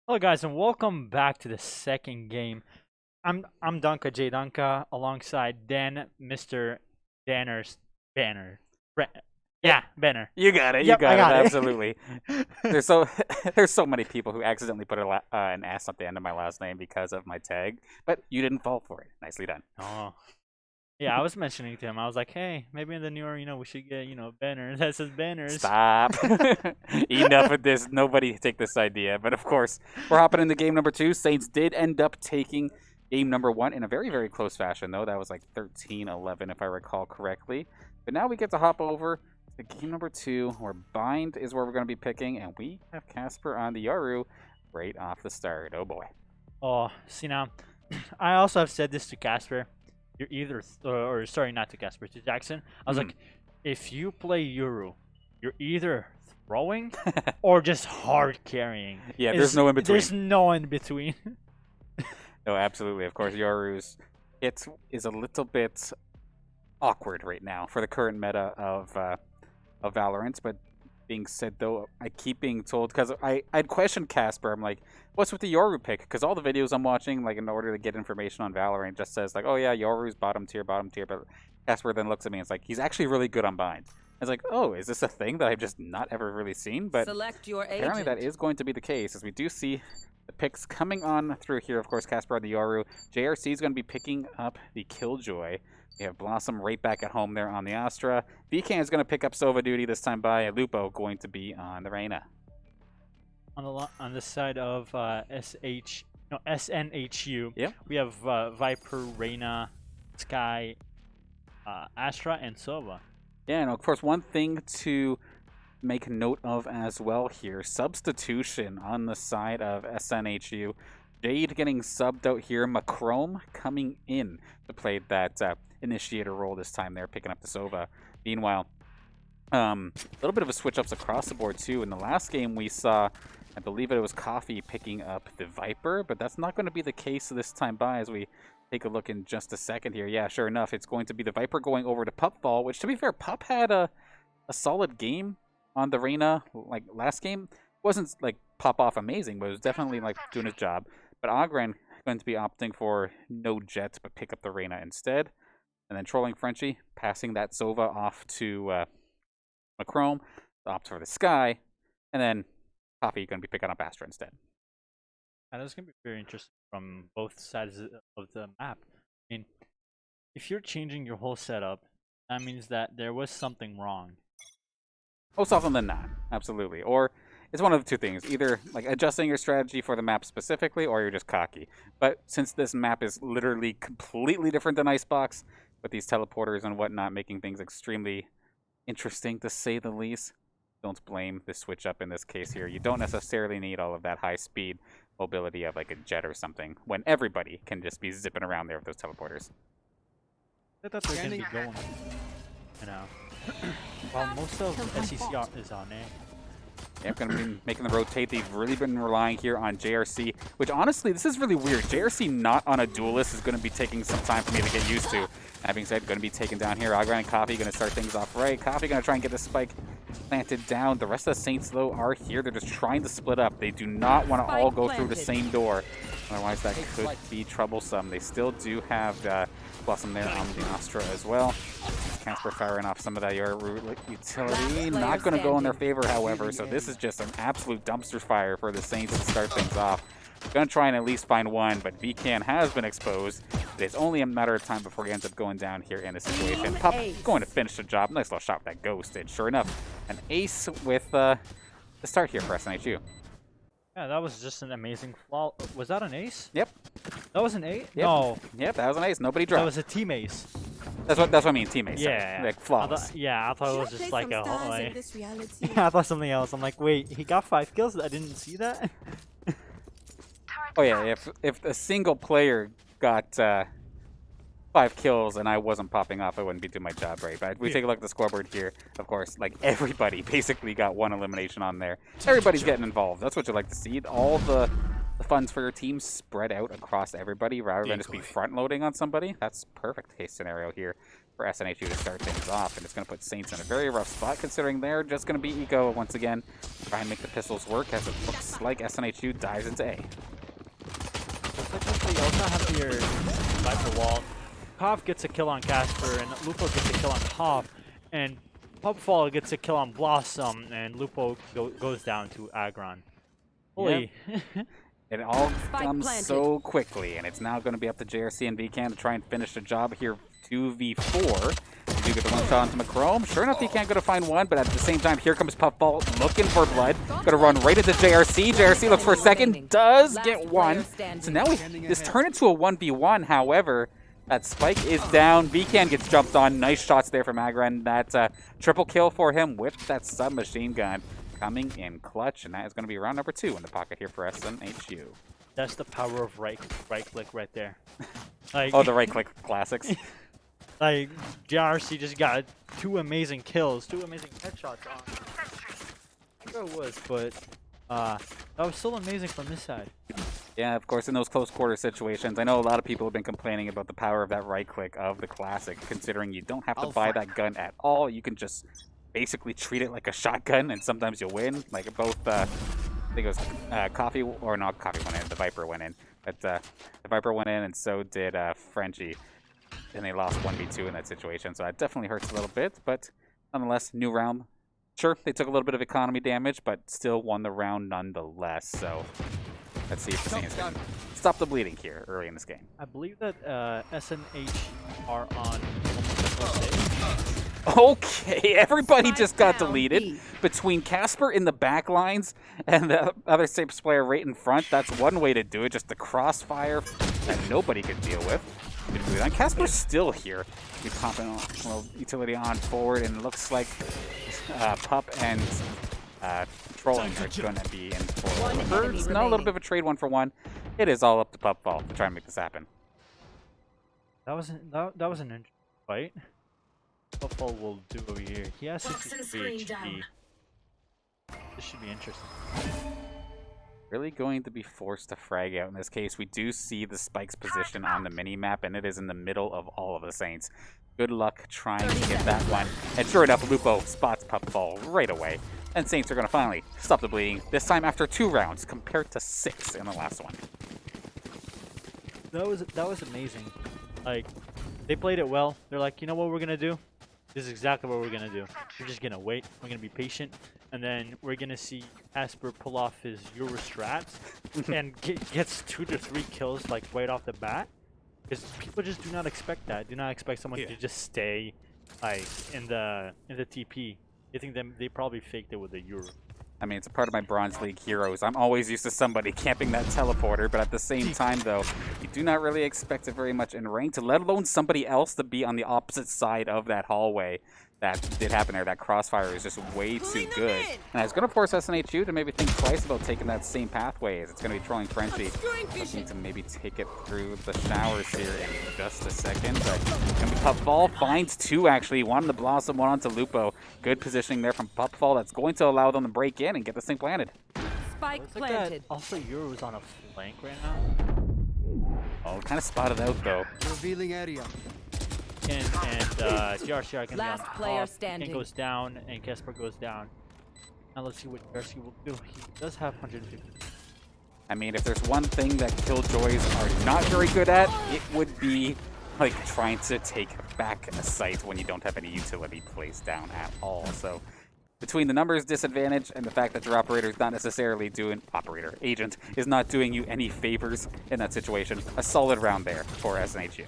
Hello guys and welcome back to the second game. I'm Dunka J Dunka alongside Dan Mr. Danner's Banner. Bra- Hey, yeah, Banner. you got it. You Yep, I got it. got Absolutely. it. There's so there's so many people who accidentally put an S at the end of my last name because of my tag, but you didn't fall for it. Nicely done. Oh. Yeah, I was mentioning to him. I was like, "Hey, maybe in the newer, we should get, Banner that says banners." Stop. Enough of this. Nobody take this idea. But of course, we're hopping into game number 2. Saints did end up taking game number 1 in a very, very close fashion, though. That was like 13-11, if I recall correctly. But now we get to hop over to game number 2, where Bind is where we're going to be picking, and we have Casper on the Yaru right off the start. Oh boy. Oh, see now, I also have said this to Casper. You're either, or sorry, not to Casper, to Jackson. I was like, if you play Yoru, you're either throwing or just hard carrying. Yeah, there's no in between. There's no in between. No, absolutely. Of course, Yoru's it is a little bit awkward right now for the current meta of Valorant. But being said, though, I keep being told, because I'd questioned Casper. I'm like, what's with the Yoru pick? Because all the videos I'm watching, like in order to get information on Valorant, just says like, oh yeah, Yoru's bottom tier. But Casper then looks at me and it's like, he's actually really good on Bind. I was like, oh, is this a thing that I've just not ever really seen? But Select your apparently agent. that is going to be the case, as we do see the picks coming on through here. Of course, Casper on the Yoru. JRC is going to be picking up the Killjoy. We have Blossom right back at home there on the Astra. VCan is going to pick up Sova duty this time by Lupo, going to be on the Reyna. On the side of SNHU, Yep. we have Viper, Reyna, Sky, Astra, and Sova. Yeah, and of course, one thing to make note of as well here, substitution on the side of SNHU. Jade getting subbed out here. Macrome coming in to play that initiator role this time there, picking up the Sova. Meanwhile, a little bit of a switch-ups across the board, too. In the last game, we saw, I believe it was Coffee picking up the Viper, but that's not going to be the case this time by as we take a look in just a second here. Yeah, sure enough, it's going to be the Viper going over to Pupfall, which, to be fair, Pup had a solid game on the Reyna. Like, last game wasn't, like, pop-off amazing, but it was definitely, like, doing his job. But Ogren going to be opting for no Jet, but pick up the Reyna instead. And then trolling Frenchie, passing that Sova off to Macrome, opt for the Sky, and then Coffee going to be picking up Astra instead. And that's going to be very interesting from both sides of the map. I mean, if you're changing your whole setup, that means that there was something wrong. Most often than not, absolutely. Or it's one of the two things. Either like adjusting your strategy for the map specifically, or you're just cocky. But since this map is literally completely different than Icebox, with these teleporters and whatnot making things extremely interesting to say the least, don't blame the switch up in this case here. You don't necessarily need all of that high speed mobility of like a jet or something when everybody can just be zipping around there with those teleporters. I thought they're going to be going, you know, while most of SECR is on A. Yeah, going to be making the rotate. They've really been relying here on JRC, which honestly, this is really weird. JRC not on a duelist is going to be taking some time for me to get used to. That being said, going to be taken down here. Ogren and Coffee going to start things off right. Coffee going to try and get the spike planted down. The rest of the Saints, though, are here. They're just trying to split up. They do not want to all go through the same door. Otherwise, that could be troublesome. They still do have Blossom there on the Astra as well. Casper firing off some of that utility. Not going to go in their favor, however, so this is just an absolute dumpster fire for the Saints to start things off. Going to try and at least find one, but VCan has been exposed. It's only a matter of time before he ends up going down here in this situation. Pup going to finish the job. Nice little shot with that ghost. And sure enough, an ace with the start here for SNHU. Yeah, that was just an amazing flaw. Was that an ace? Yep. That was an ace? Yep. No. Yep, that was an ace. Nobody dropped. That was a team ace. That's what I mean, teammates. Yeah. Like flawless. I thought it was just like a whole, like, This reality. I thought something else. I'm like, wait, he got 5 kills? I didn't see that? Oh yeah, if a single player got 5 kills and I wasn't popping off, I wouldn't be doing my job right. But we take a look at the scoreboard here. Of course, like everybody basically got 1 elimination on there. Everybody's getting involved. That's what you like to see. All the funds for your team spread out across everybody rather than just be front loading on somebody. That's perfect case scenario here. for SNHU to start things off, and it's going to put Saints in a very rough spot, considering they're just going to be eco once again, try and make the pistols work, as it looks like SNHU dives into A. Technically, you also have your Viper wall. Koff gets a kill on Casper, and Lupo gets a kill on Koff, and Pupfall gets a kill on Blossom, and Lupo goes down to Agron. Holy. Yep. It all comes so quickly, and it's now going to be up to JRC and VCAN to try and finish the job here. 2v4. You get the one shot onto Macrome. Sure enough, VCAN going to find one, but at the same time, here comes Puffball looking for blood. Going to run right into JRC. JRC looks for a second, does get one. So now this turn into a 1v1. However, that spike is down. VCAN gets jumped on. Nice shots there from Agron. That's a triple kill for him with that submachine gun. Coming in clutch, and that is going to be round number 2 in the pocket here for SNHU. That's the power of right click right there. Like, oh, the right click classics. Like, JRC just got 2 amazing kills, 2 amazing headshots on. I forgot it was, but that was still amazing from this side. Yeah, of course, in those close quarter situations, I know a lot of people have been complaining about the power of that right click of the classic, considering you don't have to buy that gun at all. You can just basically treat it like a shotgun, and sometimes you'll win. Like both, I think it was Coffee, or not Coffee went in, the Viper went in. But the Viper went in, and so did Frenchie. And they lost 1v2 in that situation, so that definitely hurts a little bit. But nonetheless, new round. Sure, they took a little bit of economy damage, but still won the round nonetheless. So let's see if the Saints can stop the bleeding here early in this game. I believe that SNH are on almost the stage. Okay, everybody just got deleted. Between Casper in the back lines and the other Saints player right in front, that's one way to do it. Just the crossfire that nobody could deal with. And Casper's still here. He's popping a little utility on forward, and it looks like Pup and Trolling are going to be in for the birds. No, a little bit of a trade 1-for-1. It is all up to Pupfall to try and make this happen. That was an interesting fight. Pupfall will do over here. He has 63 HP. This should be interesting. Really going to be forced to frag out in this case. We do see the Spike's position on the mini-map, and it is in the middle of all of the Saints. Good luck trying to get that one. And sure enough, Lupo spots Pupfall right away. And Saints are going to finally stop the bleeding, this time after 2 rounds, compared to 6 in the last one. That was amazing. Like, they played it well. They're like, you know what we're going to do? This is exactly what we're going to do. We're just going to wait. We're going to be patient. And then we're going to see Casper pull off his Euro strats and gets 2 to 3 kills like right off the bat. Because people just do not expect that. Do not expect someone to just stay like in the TP. They think they probably faked it with the Euro. I mean, it's a part of my Bronze League heroes. I'm always used to somebody camping that teleporter, but at the same time, though, you do not really expect it very much in ranked, let alone somebody else to be on the opposite side of that hallway. That did happen there. That crossfire is just way too good. And it's going to force SNHU to maybe think twice about taking that same pathway, as it's going to be trolling Frenchie. Looking to maybe take it through the showers here in just a second. But going to be Pupfall. Finds 2, actually. One on the Blossom, one onto Lupo. Good positioning there from Pupfall. That's going to allow them to break in and get this thing planted. Spike planted. Also, Euro's on a flank right now. Oh, kind of spotted out, though. Revealing area. And JRC are going to be on top. Standing. Ken goes down, and Casper goes down. Now let's see what JRC will do. He does have 150. I mean, if there's one thing that Killjoys are not very good at, it would be like trying to take back a site when you don't have any utility placed down at all. So between the numbers disadvantage and the fact that your operator is not necessarily doing agent is not doing you any favors in that situation, a solid round there for SNHU.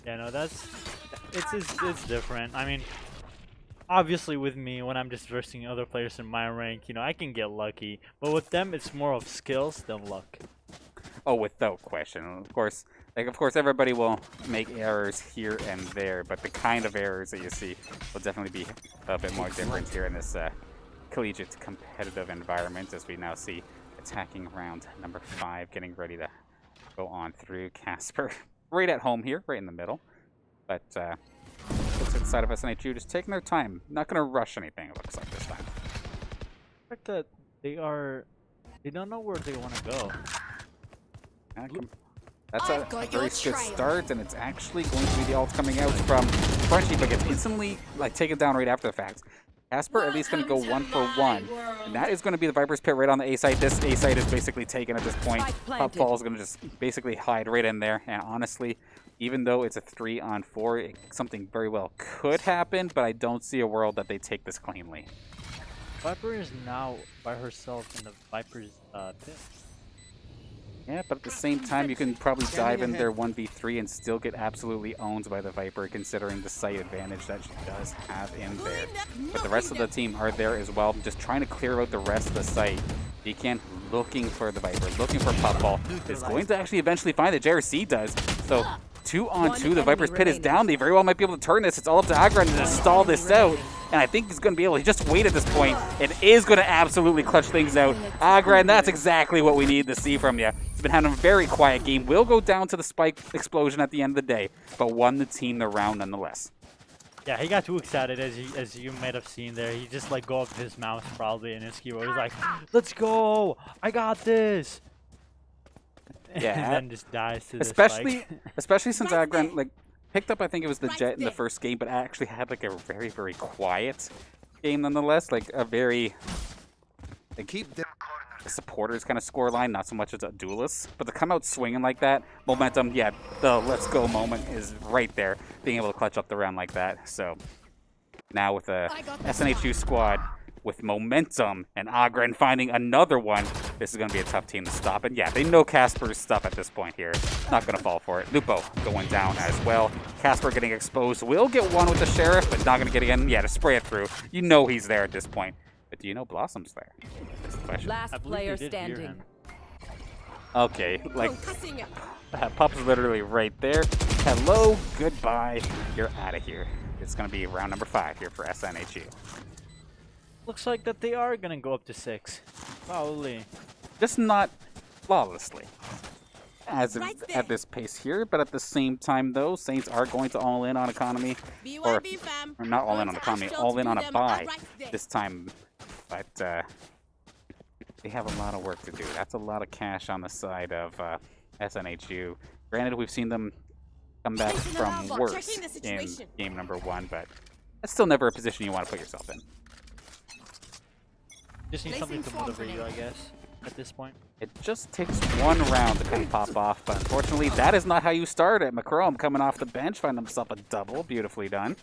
Yeah, no, it's different. I mean, obviously with me, when I'm just versing other players in my rank, you know, I can get lucky. But with them, it's more of skills than luck. Oh, without question. Of course, everybody will make errors here and there, but the kind of errors that you see will definitely be a bit more different here in this collegiate competitive environment, as we now see attacking round number 5, getting ready to go on through Casper. Right at home here, right in the middle. But looks like the side of SNHU just taking their time. Not going to rush anything, it looks like this time. The fact that they don't know where they want to go. That's a very good start, and it's actually going to be the ult coming out from Frenchie, but gets instantly taken down right after the fact. Casper at least going to go 1 for 1, and that is going to be the Viper's Pit right on the A site. This A site is basically taken at this point. Pupfall is going to just basically hide right in there, and honestly, even though it's a 3-on-4, something very well could happen, but I don't see a world that they take this cleanly. Viper is now by herself in the Viper's pit. Yeah, but at the same time, you can probably dive in there 1v3 and still get absolutely owned by the Viper, considering the site advantage that she does have in there. But the rest of the team are there as well, just trying to clear out the rest of the site. Deacon looking for the Viper, looking for Puffball. Is going to actually eventually find that JRC does. So 2-on-2, the Viper's Pit is down. They very well might be able to turn this. It's all up to Agran to just stall this out. And I think he's going to be able to just wait at this point. It is going to absolutely clutch things out. Agran, that's exactly what we need to see from you. He's been having a very quiet game. Will go down to the spike explosion at the end of the day, but won the team the round nonetheless. Yeah, he got too excited, as you might have seen there. He just go up to his mouse probably in his keyboard. He's like, "Let's go! I got this!" Yeah, and then just dies to the especially spike. since Agran picked up, I think it was the Jet in the first game, but actually had a very, very quiet game nonetheless. A very a supporters kind of score line, not so much as a duelist. But to come out swinging like that, momentum, yeah, the let's go moment is right there, being able to clutch up the round like that. So now with a SNHU squad with momentum and Agran finding another one, this is going to be a tough team to stop. And yeah, they know Casper's stuff at this point here. Not going to fall for it. Lupo going down as well. Casper getting exposed. Will get one with the Sheriff, but not going to get again. Yeah, to spray it through. You know he's there at this point. But do you know Blossom's there? That's the question. Last player standing. Okay, Pup's literally right there. Hello, goodbye. You're out of here. It's going to be round number 5 here for SNHU. Looks like that they are gonna go up to 6. Probably. Just not flawlessly. At this pace here, but at the same time though, Saints are going to all in on economy. Or not all in on economy, all in on a buy this time. But they have a lot of work to do. That's a lot of cash on the side of SNHU. Granted, we've seen them come back from worse in game number 1, but that's still never a position you want to put yourself in. Just need something to motivate you, I guess, at this point. It just takes one round to kind of pop off, but unfortunately, that is not how you start it. Macrom coming off the bench, finding himself a double. Beautifully done.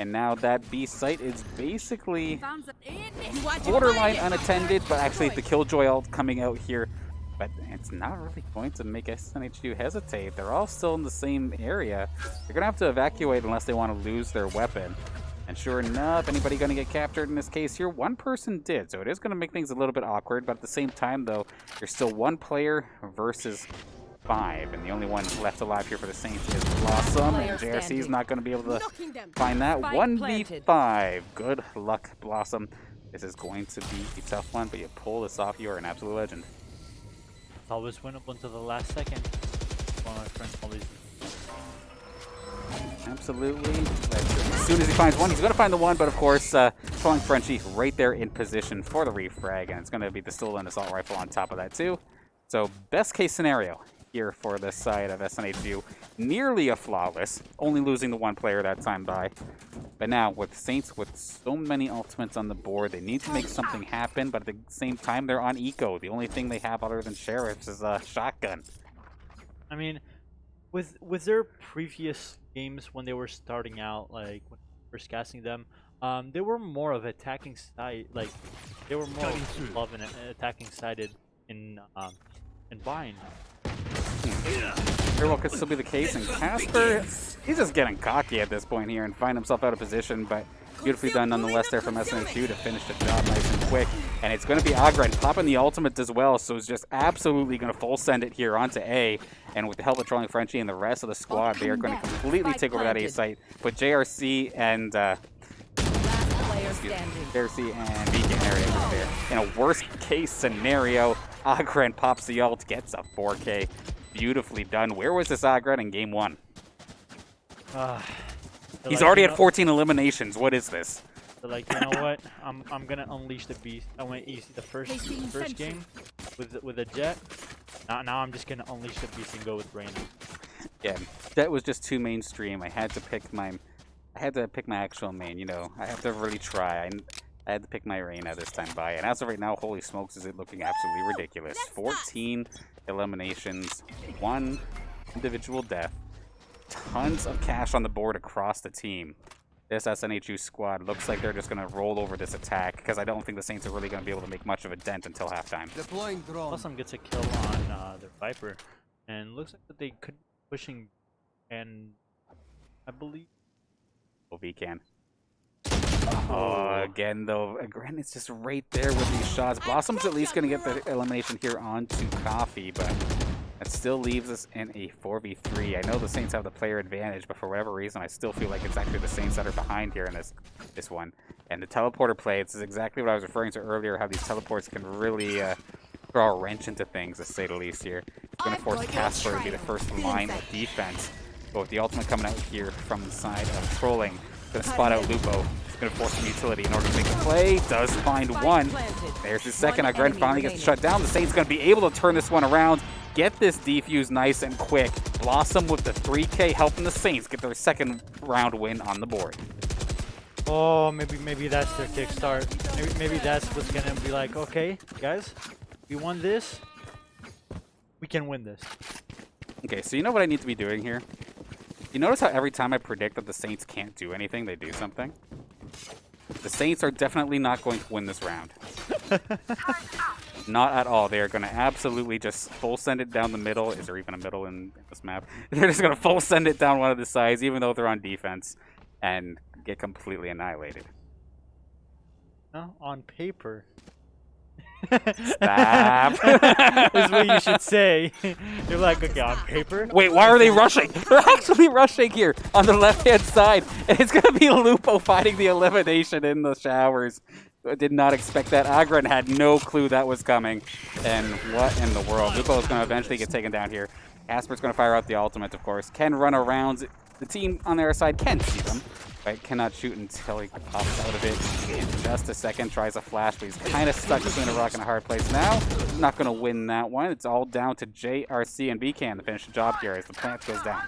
And now that B site is basically borderline unattended, but actually the Killjoy ult coming out here. But it's not really going to make SNHU hesitate. They're all still in the same area. They're going to have to evacuate unless they want to lose their weapon. And sure enough, anybody going to get captured in this case here? One person did, so it is going to make things a little bit awkward. But at the same time, though, there's still 1 player versus 5. And the only one left alive here for the Saints is Blossom. And JRC is not going to be able to find that. 1v5. Good luck, Blossom. This is going to be a tough one, but you pull this off, you are an absolute legend. It's always winnable until the last second. One of my friends always... Absolutely. As soon as he finds one, he's going to find the one, but of course, throwing Frenchie right there in position for the refrag, and it's going to be the stolen assault rifle on top of that too. So best case scenario here for this side of SNHU. Nearly a flawless, only losing the 1 player that time by. But now with Saints with so many ultimates on the board, they need to make something happen, but at the same time, they're on eco. The only thing they have other than Sheriffs is a shotgun. I mean, with their previous games when they were starting out, when we were casting them, they were more of attacking side, they were more love and attacking sided in Vine. Very well could still be the case, and Casper, he's just getting cocky at this point here and find himself out of position, but beautifully done nonetheless there from SNHU to finish the job nice and quick. And it's going to be Agran popping the ultimate as well, so it's just absolutely going to full send it here onto A. And with the help of trolling Frenchie and the rest of the squad, they are going to completely take over that A site. But JRC and JRC and Beacon area is there. In a worst case scenario, Agran pops the ult, gets a 4K. Beautifully done. Where was this Agran in game 1? He's already at 14 eliminations. What is this? They're like, you know what? I'm gonna unleash the beast. I went easy the first game with a Jet. Now I'm just gonna unleash the beast and go with Reyna. Yeah, that was just too mainstream. I had to pick my actual main. You know, I have to really try. I had to pick my Reyna this time by, and as of right now, holy smokes, is it looking absolutely ridiculous. 14 eliminations, 1 individual death, tons of cash on the board across the team. This SNHU squad looks like they're just going to roll over this attack, because I don't think the Saints are really going to be able to make much of a dent until halftime. Deploying drone. Awesome gets a kill on their Viper, and looks like that they could be pushing, and I believe... OV can. Oh, again, though, it's just right there with these shots. Blossom's at least going to get the elimination here onto Coffee, but that still leaves us in a 4v3. I know the Saints have the player advantage, but for whatever reason, I still feel like it's actually the Saints that are behind here in this one. And the teleporter play, this is exactly what I was referring to earlier, how these teleports can really throw a wrench into things, to say the least here. It's going to force Casper to be the first line of defense. But with the ultimate coming out here from the side of Trolling, going to spot out Lupo. Going to force some utility in order to make the play. Does find one. There's his second. Agren finally gets shut down. The Saints going to be able to turn this one around. Get this defuse nice and quick. Blossom with the 3K helping the Saints get their second round win on the board. Oh, maybe that's their kickstart. Maybe that's what's going to be like, okay, guys, we won this. We can win this. Okay, so you know what I need to be doing here? You notice how every time I predict that the Saints can't do anything, they do something? The Saints are definitely not going to win this round. Not at all. They are going to absolutely just full send it down the middle. Is there even a middle in this map? They're just going to full send it down one of the sides, even though they're on defense, and get completely annihilated. No, on paper. Stop. Is what you should say. You're like, okay, on paper. Wait, why are they rushing? They're actually rushing here on the left-hand side. And it's going to be Lupo fighting the elimination in the showers. I did not expect that. Agren had no clue that was coming. And what in the world? Lupo is going to eventually get taken down here. Casper's going to fire out the ultimate, of course. Can run around. The team on their side can see them, but cannot shoot until he pops out of it in just a second. Tries a flash, but he's kind of stuck between a rock and a hard place now. Not going to win that one. It's all down to JRC and BCAN to finish the job here as the plant goes down.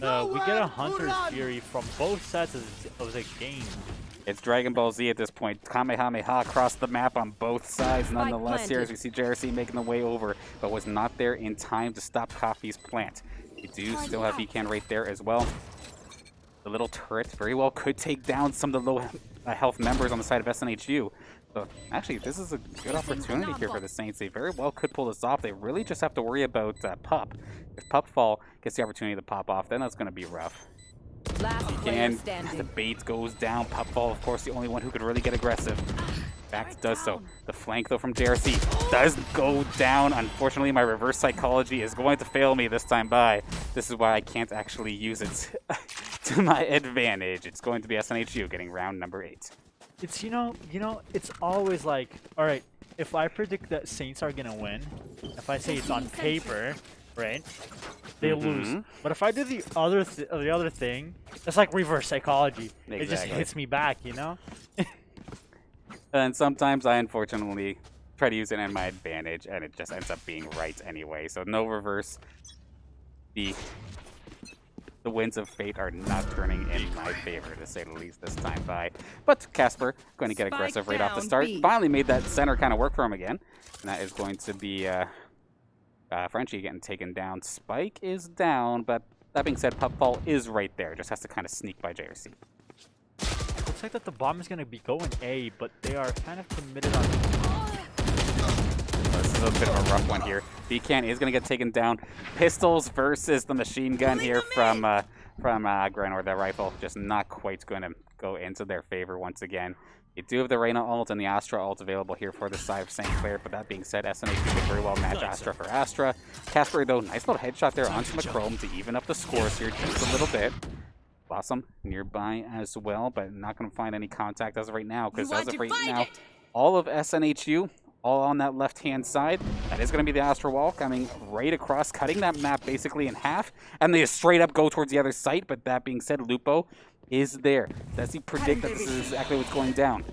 We get a Hunter's Fury from both sides of the game. It's Dragon Ball Z at this point. Kamehameha across the map on both sides. Nonetheless, here as we see JRC making the way over, but was not there in time to stop Coffee's plant. You do still have BCAN right there as well. The little turret very well could take down some of the low health members on the side of SNHU. So actually, this is a good opportunity here for the Saints. They very well could pull this off. They really just have to worry about Pup. If Pup Fall gets the opportunity to pop off, then that's going to be rough. And the bait goes down. Pup Fall, of course, the only one who could really get aggressive. Fact does so. The flank, though, from JRC does go down. Unfortunately, my reverse psychology is going to fail me this time by. This is why I can't actually use it to my advantage. It's going to be SNHU getting round number 8. It's, you know, it's always like, all right, if I predict that Saints are going to win, if I say it's on paper, right, they lose. But if I do the other thing, it's like reverse psychology. Exactly. It just hits me back, you know? And sometimes I unfortunately try to use it in my advantage, and it just ends up being right anyway. So no reverse. The winds of fate are not turning in my favor, to say the least, this time by. But Casper going to get aggressive right off the start. Finally made that center kind of work for him again. And that is going to be Frenchie getting taken down. Spike is down, but that being said, Puffball is right there. Just has to kind of sneak by JRC. Looks like that the bomb is going to be going A, but they are kind of committed on... This is a bit of a rough one here. BCAN is going to get taken down. Pistols versus the machine gun here from Agren, or the rifle. Just not quite going to go into their favor once again. You do have the Reyna ult and the Astra ult available here for the side of St. Clair, but that being said, SNH could very well match Astra for Astra. Casper, though, nice little headshot there onto Macrome to even up the scores here just a little bit. Blossom nearby as well, but not going to find any contact as of right now, because as of right now, all of SNHU, all on that left-hand side, that is going to be the Astra wall coming right across, cutting that map basically in half, and they straight up go towards the other site. But that being said, Lupo is there. Does he predict that this is exactly what's going down?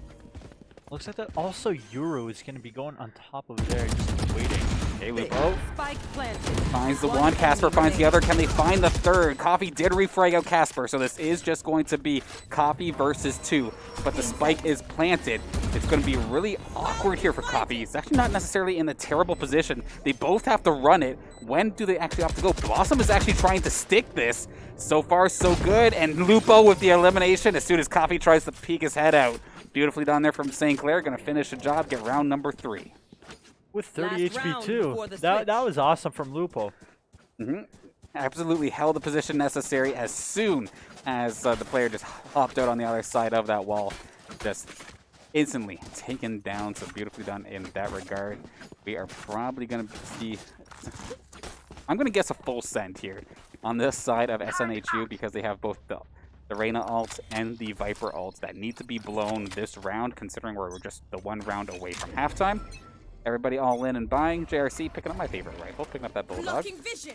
Looks like that also Euro is going to be going on top of there, just waiting. Okay, Lupo Spike planted. finds the one. Casper finds the other. Can they find the third? Coffee did refrag out Casper, so this is just going to be Coffee versus 2. But the spike is planted. It's going to be really awkward here for Coffee. He's actually not necessarily in a terrible position. They both have to run it. When do they actually have to go? Blossom is actually trying to stick this. So far, so good. And Lupo with the elimination as soon as Coffee tries to peek his head out. Beautifully done there from St. Clair. Going to finish the job, get round number 3. With 30 Last HP round too. before the That switch. was awesome from Lupo. Absolutely held the position necessary as soon as the player just hopped out on the other side of that wall. Just instantly taken down. So beautifully done in that regard. We are probably going to see... I'm going to guess a full send here on this side of SNHU because they have both the Reyna ult and the Viper ult that need to be blown this round, considering we're just the 1 round away from halftime. Everybody all in and buying. JRC picking up my favorite rifle, picking up that Bulldog,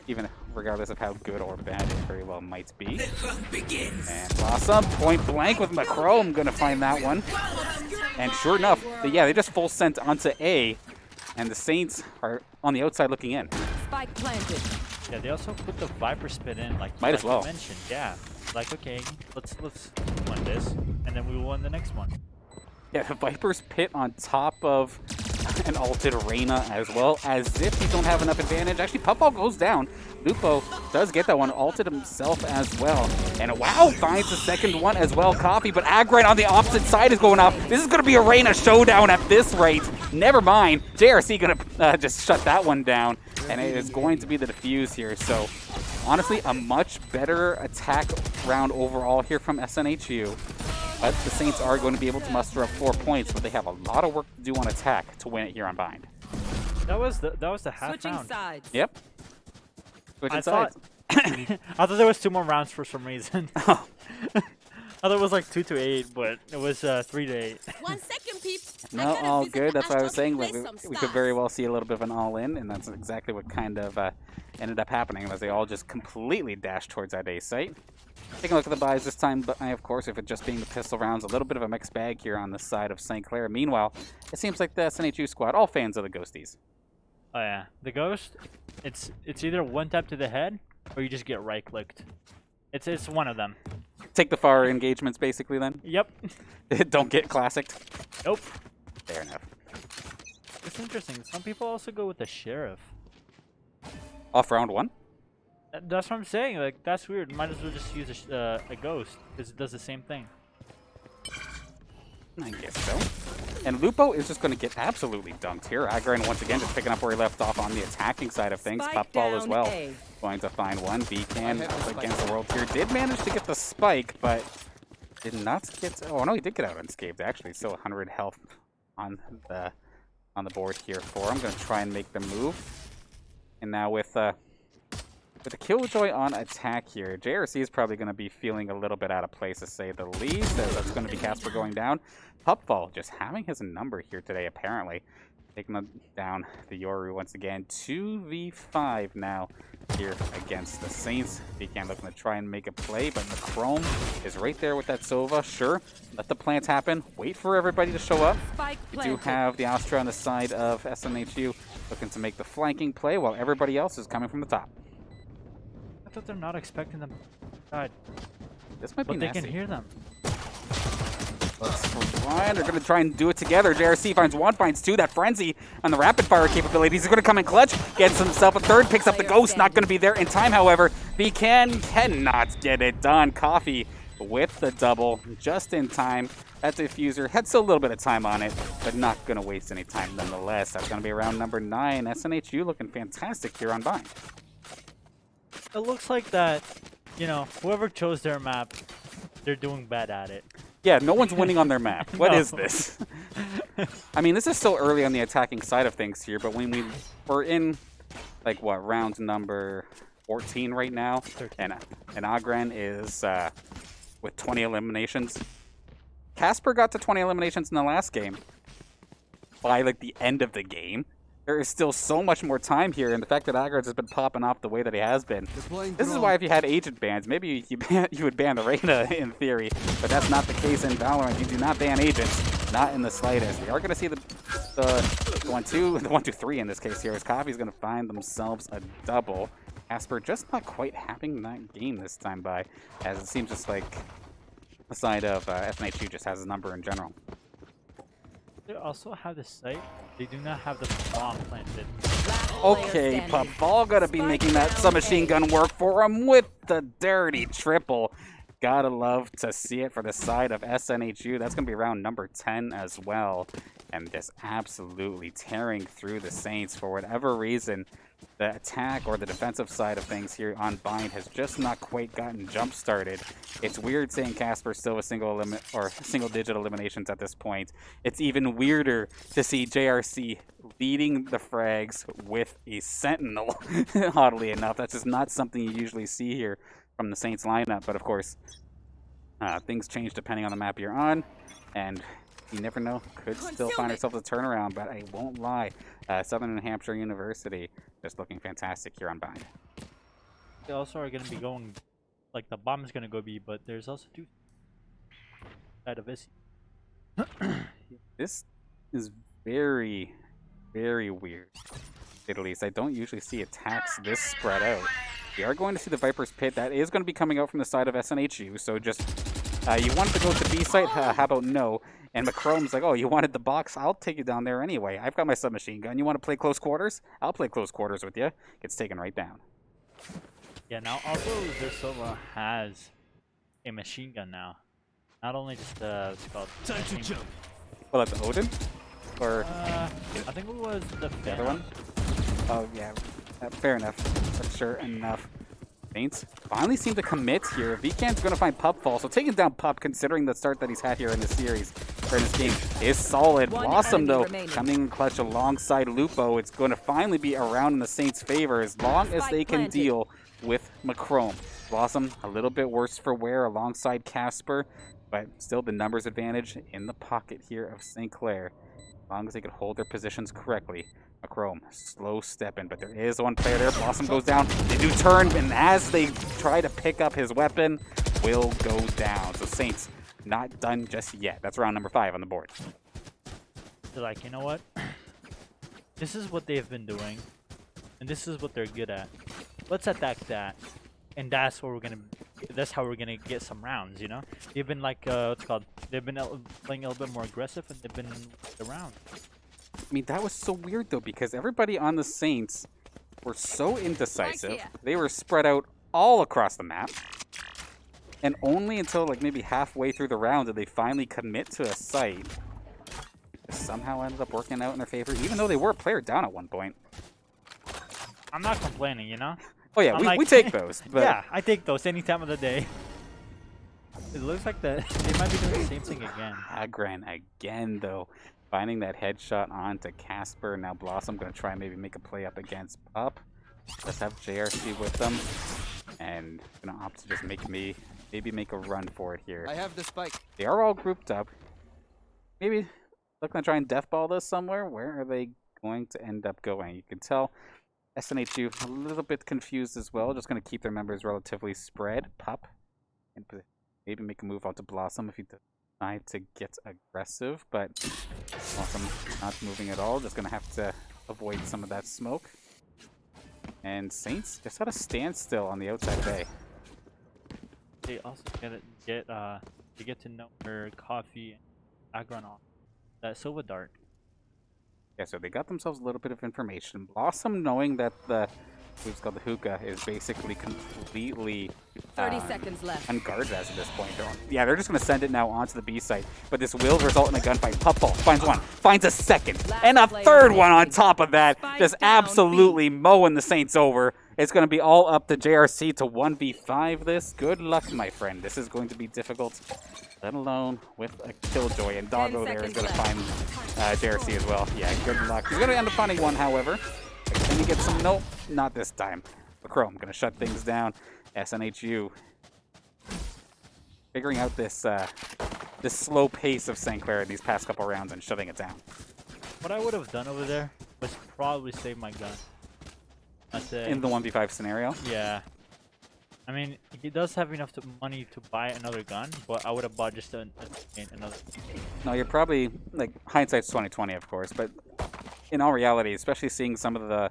even regardless of how good or bad it very well might be. And Blossom, point blank with Macrome, gonna find that one. And sure enough, they just full sent onto A, and the Saints are on the outside looking in. Spike planted. Yeah, they also put the Viper spit in, Might as you well. mentioned. Yeah, like okay, let's win this, and then we will win the next one. Yeah, the Viper's pit on top of an ulted Reyna as well, as if he don't have enough advantage. Actually, Puffball goes down. Lupo does get that one, ulted himself as well. And wow, finds the second one as well, Coffee, but Agran on the opposite side is going off. This is going to be a Reyna showdown at this rate. Never mind, JRC going to just shut that one down, and it is going to be the defuse here. So honestly, a much better attack round overall here from SNHU. But the Saints are going to be able to muster up 4 points, but they have a lot of work to do on attack to win it here on Bind. That was the half Switching round. sides. Yep. Switching I thought sides. I thought there was 2 more rounds for some reason. Oh. I thought it was like 2-8, but it was 3-8. 1 second, peeps. No, all good. That's what I was saying. Like, we could very well see a little bit of an all-in, and that's exactly what kind of ended up happening, as they all just completely dashed towards that A site. Taking a look at the buys this time, but of course, if it just being the pistol rounds, a little bit of a mixed bag here on the side of St. Clair. Meanwhile, it seems like the SNHU squad, all fans of the Ghosties. Oh yeah, the Ghost. It's either one tap to the head or you just get right clicked. It's one of them. Take the far engagements, basically, then? Yep. Don't get classicked? Nope. Fair enough. It's interesting. Some people also go with the Sheriff. Off round 1? That's what I'm saying. Like that's weird. Might as well just use a Ghost because it does the same thing. I guess so. And Lupo is just going to get absolutely dunked here. Agran once again just picking up where he left off on the attacking side of things. Spike Puffball as down well. A. Going to find one. Beacon against the World Tier. Did manage to get the spike, but did not get... Oh, no, he did get out unscathed, actually. Still 100 health on the board here for him. Going to try and make the move. And now with the Killjoy on attack here, JRC is probably going to be feeling a little bit out of place, to say the least, as that's going to be Casper going down. Puffball just having his number here today, apparently. Taking down the Yoru once again. 2v5 now here against the Saints. Beacon looking to try and make a play, but Macrome is right there with that Sova. Sure, let the plants happen. Wait for everybody to show up. Spike We do planted. have the Astra on the side of SNHU looking to make the flanking play while everybody else is coming from the top. I thought they're not expecting them. God, This might be but they nasty. can hear them. Ryan, they're going to try and do it together. JRC finds one, finds two. That frenzy on the rapid fire capabilities. He's going to come in clutch, gets himself a third, picks up the ghost. Not going to be there in time, however. Beacon cannot get it done. Coffee with the double just in time. That diffuser had still a little bit of time on it, but not going to waste any time nonetheless. That's going to be round number 9. SNHU looking fantastic here on Bind. It looks like that, you know, whoever chose their map, they're doing bad at it. Yeah, no one's winning on their map. What No. is this? I mean, this is still early on the attacking side of things here, but when we're in, like, what, round number 14 right now, 13. and Agran is with 20 eliminations. Casper got to 20 eliminations in the last game by, like, the end of the game. there is still so much more time here, and the fact that Agron's has been popping off the way that he has been. This is why if you had agent bans, maybe you would ban the Reyna in theory, but that's not the case in Valorant. You do not ban agents, not in the slightest. We are going to see the 1-2-3 in this case here, as Coffee's going to find themselves a double. Casper just not quite having that game this time by, as it seems just like the side of SNHU just has a number in general. They also have the site. They do not have the bomb planted. Okay, Puffball gotta be making that submachine gun work for him with the dirty triple. Gotta love to see it for the side of SNHU. That's gonna be round number 10 as well. And just absolutely tearing through the Saints for whatever reason. The attack or the defensive side of things here on Bind has just not quite gotten jump started. It's weird saying Casper still with single-digit eliminations at this point. It's even weirder to see JRC leading the frags with a Sentinel. Oddly enough, that's just not something you usually see here from the Saints lineup. But of course, things change depending on the map you're on, and you never know. Could still find herself a turnaround, but I won't lie. Southern New Hampshire University just looking fantastic here on Bind. They also are going to be going, like the bomb is going to go B, but there's also two side of this. This is very, very weird. At least I don't usually see attacks this spread out. We are going to see the Viper's Pit. That is going to be coming out from the side of SNHU, so just you wanted to go to B site? How about no? And Macrome's like, oh, you wanted the box? I'll take you down there anyway. I've got my submachine gun. You want to play close quarters? I'll play close quarters with you. Gets taken right down. Yeah, now also Versova has a machine gun now. Not only just what's it called? Time to jump. Well, that's Odin? Or I think it was the other one? Oh, yeah. Fair enough. That's sure enough. Saints finally seem to commit here. Vcan's going to find Pupfall, so taking down Pup, considering the start that he's had here in this series, or in this game, is solid. Blossom, though, coming in clutch alongside Lupo. It's going to finally be around in the Saints' favor as long as they can deal with Macrome. Blossom, a little bit worse for wear alongside Casper, but still the numbers advantage in the pocket here of St. Clair. As long as they can hold their positions correctly. Macrome, slow stepping, but there is one player there. Blossom goes down. They do turn, and as they try to pick up his weapon, will go down. So Saints, not done just yet. That's round number 5 on the board. They're like, you know what? This is what they've been doing, and this is what they're good at. Let's attack that, and that's what we're gonna. That's how we're gonna get some rounds. You know, they've been like what's it called? They've been playing a little bit more aggressive, and they've been around. I mean, that was so weird, though, because everybody on the Saints were so indecisive. They were spread out all across the map. And only until, like, maybe halfway through the round did they finally commit to a site. It somehow ended up working out in their favor, even though they were a player down at one point. I'm not complaining, you know? Oh, yeah, we take those. But yeah, I take those any time of the day. It looks like they might be doing the same thing again. Agran again, though. Finding that headshot onto Casper. Now Blossom going to try and maybe make a play up against Pup. Let's have JRC with them. And going to opt to just maybe make a run for it here. I have the spike. They are all grouped up. Maybe they're going to try and deathball this somewhere. Where are they going to end up going? You can tell SNHU a little bit confused as well. Just going to keep their members relatively spread. Pup. And maybe make a move onto Blossom if he decide to get aggressive, but Blossom not moving at all. Just gonna have to avoid some of that smoke. And Saints just at a standstill on the outside bay. They also get to know where Coffee and Agron on that Silva Dart. Yeah, so they got themselves a little bit of information. Blossom knowing that the who's called the hookah is basically completely 30 seconds left. unguarded as of this point. They're just going to send it now onto the B site, but this will result in a gunfight. Puffball finds one, finds a second, and a third one on top of that. Just absolutely mowing the Saints over. It's going to be all up to JRC to 1v5 this. Good luck, my friend. This is going to be difficult, let alone with a Killjoy. And Doggo there is going to find JRC as well. Yeah, good luck. He's going to end up finding one, however. Can he get some? Nope, not this time. Macrome going to shut things down. SNHU figuring out this slow pace of St. Clair in these past couple rounds and shutting it down. What I would have done over there was probably save my gun. I'd say. In the 1v5 scenario. Yeah. I mean, he does have enough money to buy another gun, but I would have bought just another. No, you're probably, like, hindsight's 2020, of course, but in all reality, especially seeing some of the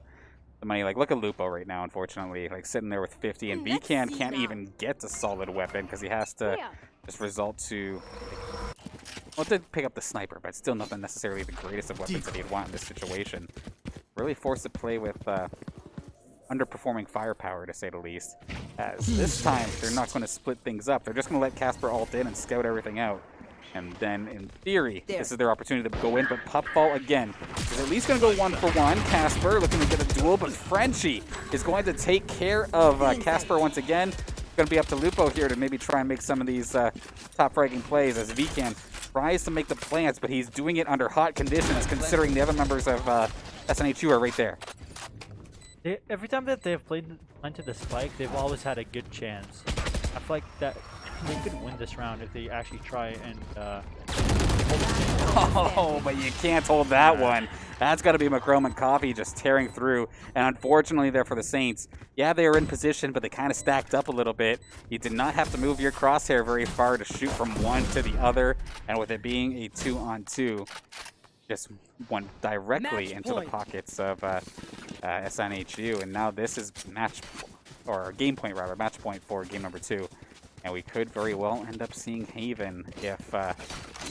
money, like, look at Lupo right now, unfortunately, like, sitting there with 50, and Vcan can't even get a solid weapon because he has to just resort to, well, did pick up the sniper, but still nothing necessarily the greatest of weapons that he'd want in this situation. Really forced to play with underperforming firepower, to say the least. As this time, they're not going to split things up. They're just going to let Casper ult in and scout everything out. And then, in theory, this is their opportunity to go in, but Puffball again is at least going to go 1-for-1. Casper looking to get a duel, but Frenchie is going to take care of Casper once again. Going to be up to Lupo here to maybe try and make some of these top fragging plays as Vcan tries to make the plants, but he's doing it under hot conditions considering the other members of SNHU are right there. Every time that they've planted the spike, they've always had a good chance. I feel like that they could win this round if they actually try and Oh, but you can't hold that one. That's got to be Macrome and Coffee just tearing through. And unfortunately there for the Saints, yeah, they were in position, but they kind of stacked up a little bit. You did not have to move your crosshair very far to shoot from one to the other. And with it being a 2-on-2, just went directly into the pockets of SNHU. And now this is match point for game number 2. And we could very well end up seeing Haven if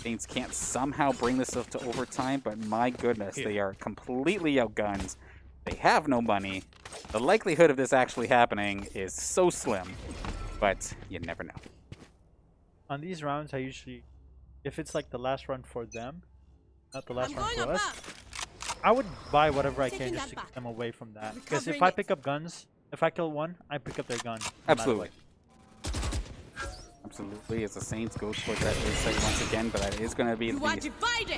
Saints can't somehow bring this up to overtime. But my goodness, they are completely outgunned. They have no money. The likelihood of this actually happening is so slim, but you never know. On these rounds, I usually, if it's like the last run for them, not the last run for us, I would buy whatever I can just to keep them away from that. Because if I pick up guns, if I kill one, I pick up their gun. Absolutely. Absolutely, as the Saints go towards that A site once again, but that is going to be the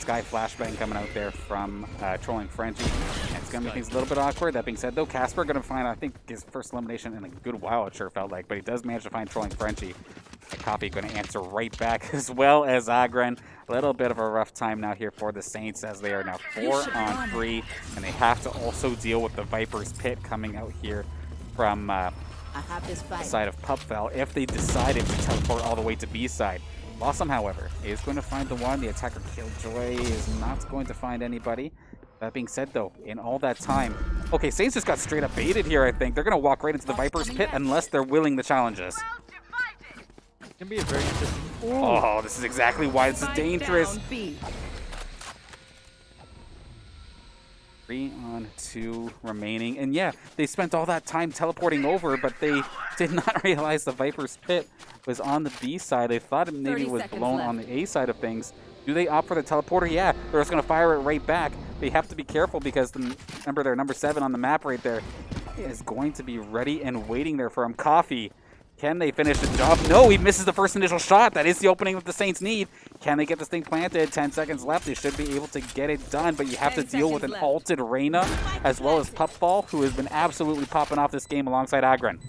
Sky Flashbang coming out there from Trolling Frenchie. And it's going to make things a little bit awkward. That being said, though, Casper going to find, I think, his first elimination in a good while, it sure felt like, but he does manage to find Trolling Frenchie. Coffee going to answer right back, as well as Agren. A little bit of a rough time now here for the Saints, as they are now 4-on-3, and they have to also deal with the Viper's Pit coming out here from the side of Pupfell if they decided to teleport all the way to B side. Blossom, however, is going to find the one. The attacker Killjoy is not going to find anybody. That being said, though, in all that time... Okay, Saints just got straight up baited here, I think. They're going to walk right into the Viper's Pit unless they're willing the challenges. It's going to be a very interesting... Oh, this is exactly why this is dangerous. 3-on-2 remaining. And yeah, they spent all that time teleporting over, but they did not realize the Viper's Pit was on the B side. They thought it maybe was blown on the A side of things. Do they opt for the teleporter? Yeah, they're just going to fire it right back. They have to be careful because, remember, their number 7 on the map right there is going to be ready and waiting there for him. Coffee. Can they finish the job? No, he misses the first initial shot. That is the opening that the Saints need. Can they get this thing planted? 10 seconds left. They should be able to get it done, but you have to deal with an ulted Reyna as well as Puffball, who has been absolutely popping off this game alongside Agren.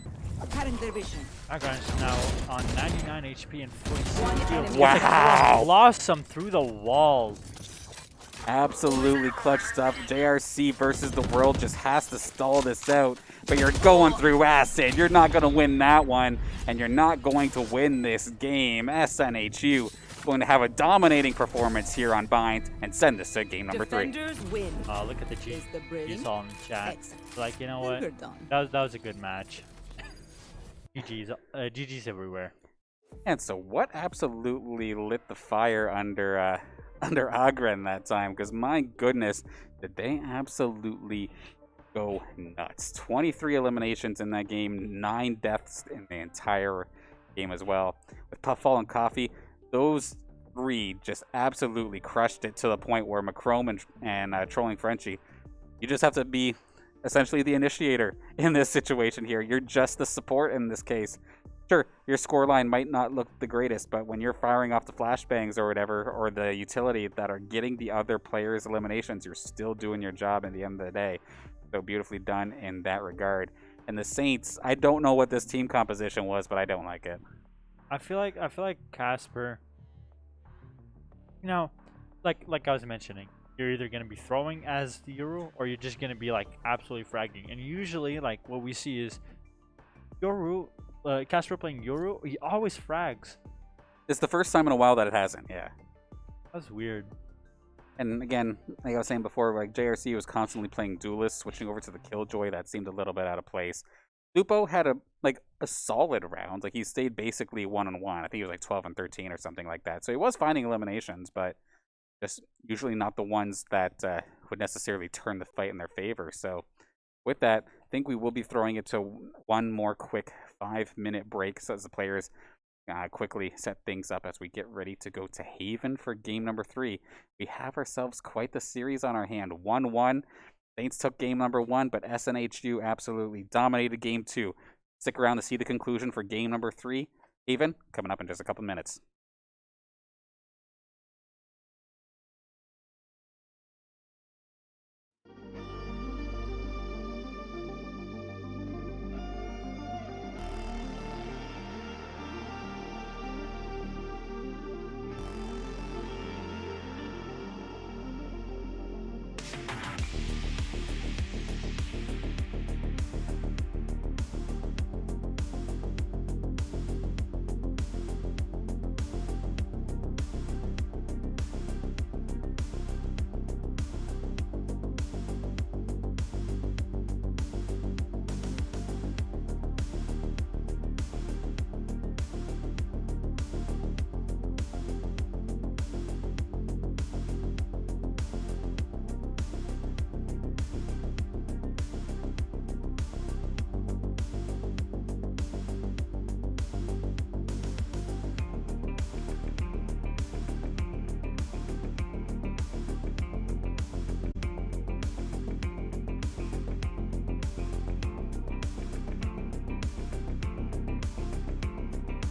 Agren is now on 99 HP and 46. Wow! Blossom through the wall. Absolutely clutch stuff. JRC versus the world just has to stall this out. But you're going through acid. You're not going to win that one. And you're not going to win this game. SNHU going to have a dominating performance here on Bind and send this to game number 3. Look at the G's all in the chat. Like, you know what? That was a good match. GG's everywhere. And so what absolutely lit the fire under Agren that time? Because my goodness, did they absolutely go nuts. 23 eliminations in that game, 9 deaths in the entire game as well. With Puffball and Coffee, those 3 just absolutely crushed it to the point where Macrome and Trolling Frenchie, you just have to be essentially the initiator in this situation here. You're just the support in this case. Sure, your scoreline might not look the greatest, but when you're firing off the flashbangs or whatever, or the utility that are getting the other players' eliminations, you're still doing your job at the end of the day. So beautifully done in that regard. And the Saints, I don't know what this team composition was, but I don't like it. I feel like Casper, you know, like I was mentioning, you're either going to be throwing as the Yoru or you're just going to be like absolutely fragging. And usually, like what we see is Yoru, Casper playing Yoru, he always frags. It's the first time in a while that it hasn't. Yeah. That's weird. And again, like I was saying before, like JRC was constantly playing Duelist, switching over to the Killjoy. That seemed a little bit out of place. Lupo had a solid round. Like he stayed basically 1-1. I think he was like 12-13 or something like that. So he was finding eliminations, but just usually not the ones that would necessarily turn the fight in their favor. So with that, I think we will be throwing it to one more quick 5-minute break so as the players quickly set things up as we get ready to go to Haven for game number 3. We have ourselves quite the series on our hand. 1-1. Saints took game number 1, but SNHU absolutely dominated game 2. Stick around to see the conclusion for game number 3. Haven, coming up in just a couple minutes.